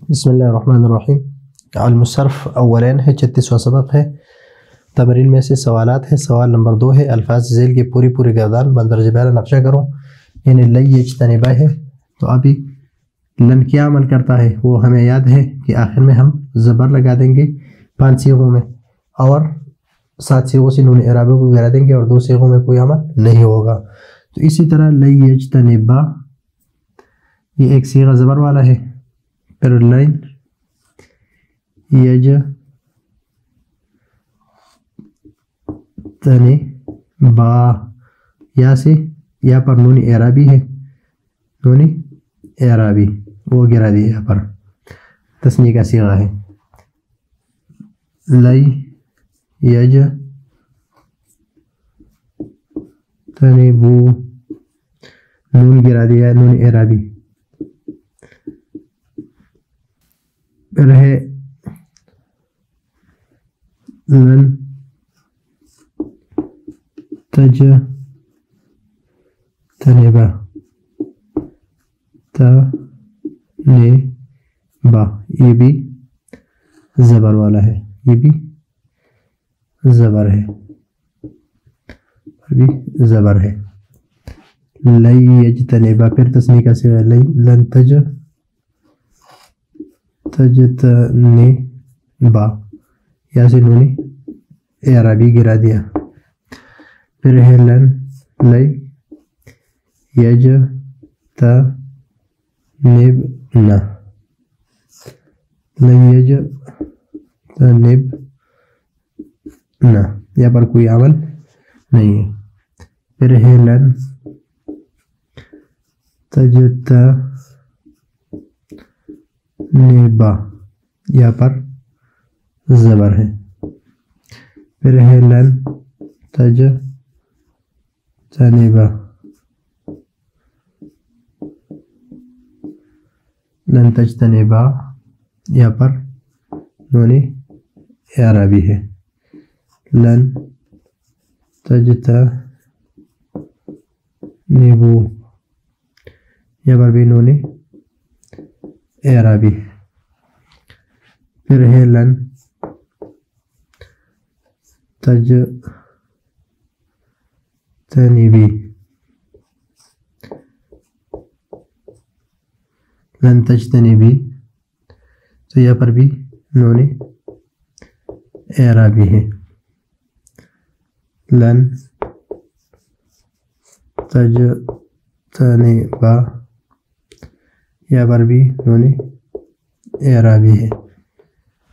بسم اللہ الرحمن الرحیم۔ علم الصرف اولین ہے، 36واں سبق ہے۔ تمرین میں سے سوالات ہے۔ سوال نمبر 2 ہے، الفاظ ذیل کی پوری گردان بندرجہ بالا نقشہ کرو، یعنی لن یجتنبا ہے۔ تو ابھی لن کیا عمل کرتا ہے وہ ہمیں یاد ہے کہ آخر میں ہم زبر لگا دیں گے 5 صیغوں میں، اور 7 صیغوں سے نون اعرابہ کو گرا دیں گے، اور 2 صیغوں میں کوئی عمل نہیں ہوگا۔ تو اسی طرح لن یجتنبا، یہ ایک صیغہ زبر والا ہے، پھر لن یجتنبا، یا سے یا پر نون اعرابی ہے، نون اعرابی وہ گرا دیا یہاں پر، تثنیہ کا صیغہ ہے۔ لن یجتنبو، نون گرا دیا نون اعرابی۔ پھر ہے لن تجتنبا، تنبا، یہ بھی زبر والا ہے، یہ بھی زبر ہے، بھی زبر ہے۔ لن یجتنبا، پھر تثنیہ کا صیغہ لن تجتنبا، یا سے نون اعرابی گرا دیا۔ پھر ہے لن یجتنبنا، لن یجتنبنا، یہاں پر کوئی عمل نہیں ہے۔ پھر ہے لن تجتنبا، یہاں پر زبر ہے۔ پھر ہے لن تجتنبا، لن تجتنبا، یہاں پر نون اعرابی ہے۔ لن تجتنبو، یہاں پر بھی نون اعرابی ہے۔ پھر ہے لن تجتنبی، لن تجتنبی، تو یہاں پر بھی نون اعرابی ہے۔ لن تجتنبا، یہاں پر بھی نون اعرابی ہے۔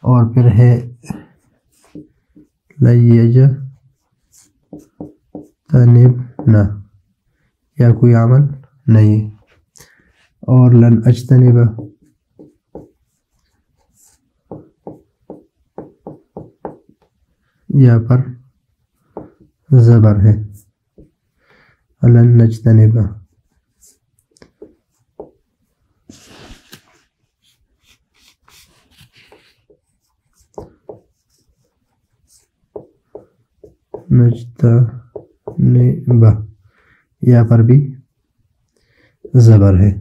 اور پھر ہے لن یجتنبنا، یا کوئی عمل نہیں ہے۔ اور لن اجتنبا، یہاں پر زبر ہے، لن نجتنبا۔ نجتنبا، یہاں پر بھی زبر ہے۔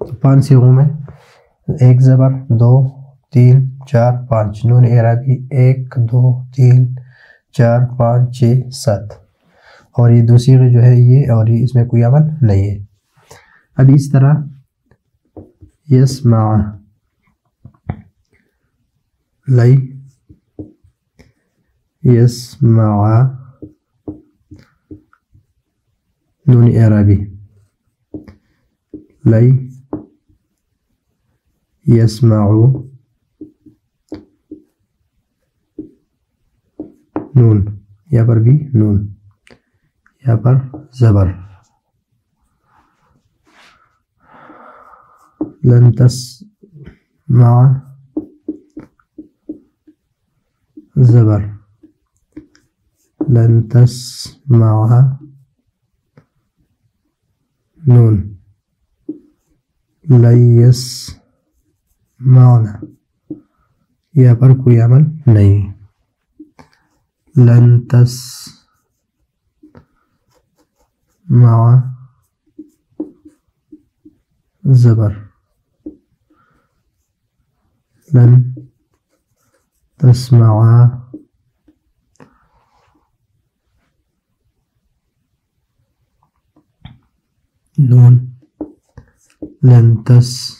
تو 5 صیغوں میں 1 زبر، 2 3 4 5 نون اعرابی 1 2 3 4 5 6 7، اور یہ 2 صیغے جو ہے یہ، اور یہ اس میں کوئی عمل نہیں ہے۔ اب اس طرح یسمع، لن یسمع، نون اعرابی، لن یسمعو، نون، یہاں پر بھی نون، یہاں پر زبر۔ لن تسمع، زبر، لن تسمع، نون، لن یسمعنا، یہاں پر کوئی عمل نہیں ہے۔ لن تسمع، زبر، لن تسمع نون لن تسمع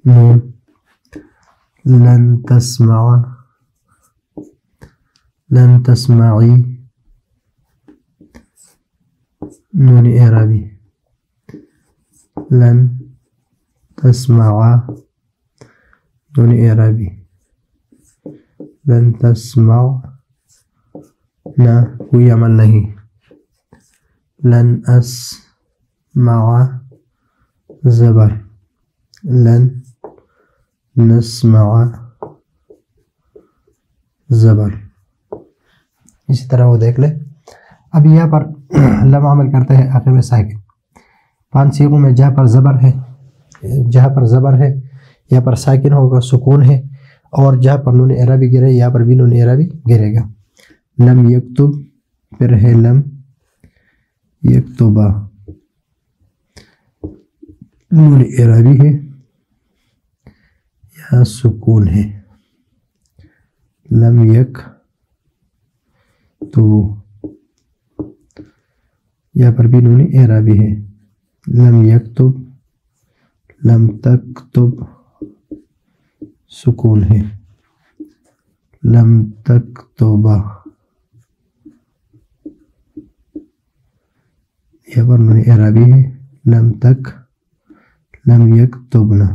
نون لن تسمع لن تسمعي نون إعرابي لن تسمع نون إعرابي لن تسمع نا کوئی عمل نہیں لن أسمع زبر لن نسمع زبر اسی طرح وہ دیکھ لے. اب یہاں پر لم عمل کرتے ہیں آخر میں ساکن. 5 صیغوں میں جہاں پر زبر ہے یہاں پر ساکن ہوگا سکون ہے, اور جہاں پر نون اعرابی گرے یہاں پر بھی نون اعرابی گرے گا. لم یکتب پھر ہے لم یکتبا نون اعرابی ہے یہاں سکون ہے. لم یکتبو یہاں پر بھی نون اعرابی ہے. لم یکتب لم تکتب سکون ہے. لم تکتبا یہاں پر نون اعرابی ہے. لم یکتبنا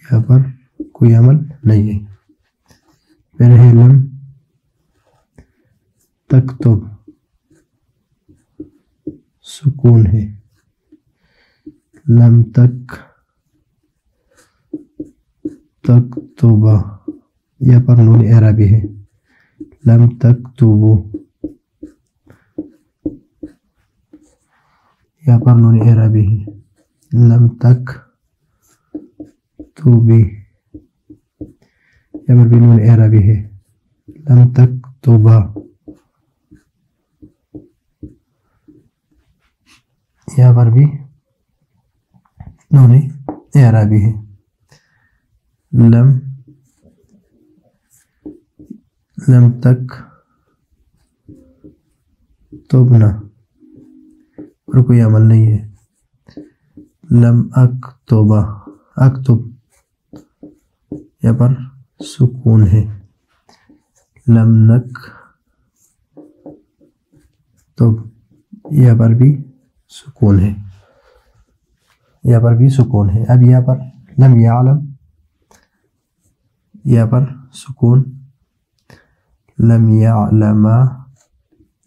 یہاں پر کوئی عمل نہیں ہے. پھر ہے لم تکتب سکون ہے. لم تکتبا یہاں پر نون اعرابی ہے. لم تکتبو یہاں پر نون اعرابی ہے. لم تکتبی یہاں پر بھی نون اعرابی ہے. لم تکتبا یہاں پر بھی نون اعرابی ہے. لم تکتبنا اور کوئی عمل نہیں ہے. لم اکتب یہاں پر سکون ہے. لم نکتب یہاں پر بھی سکون ہے. اب یہاں پر لم یعلم یہاں پر سکون. لم یعلما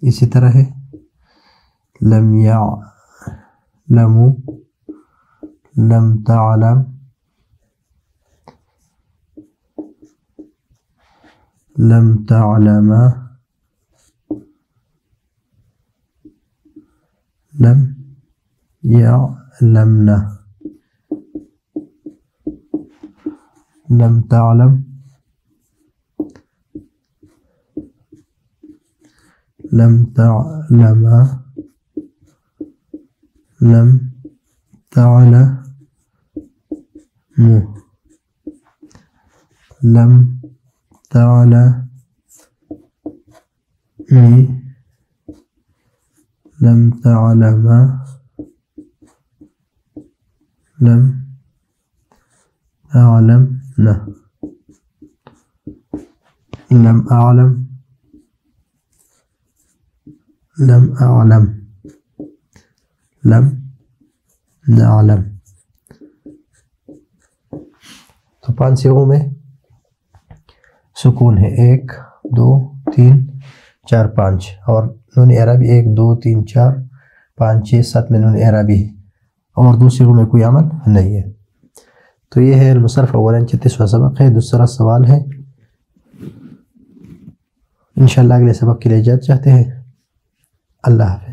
اسی طرح ہے. لم یعلمو لم تعلم لم تعلما لم يعلمنا لم تعلم لم تعلما لم تعلمو لم تعلمي لم تعلما لم أعلمنا لم أعلم لم أعلم لم نعلم. تو 5 صیغوں میں سکون ہے 1 2 3 4 5 اور نون اعرابی 1 2 3 4 5 6 7 میں نون اعرابی ہے اور دوسرے صیغوں میں کوئی عمل نہیں ہے. تو یہ ہے المصرف اولاً 36واں سبق ہے. دوسرا سوال ہے انشاءاللہ اگلے سبق کے لیے اجازت چاہتے ہیں. اللہ حافظ.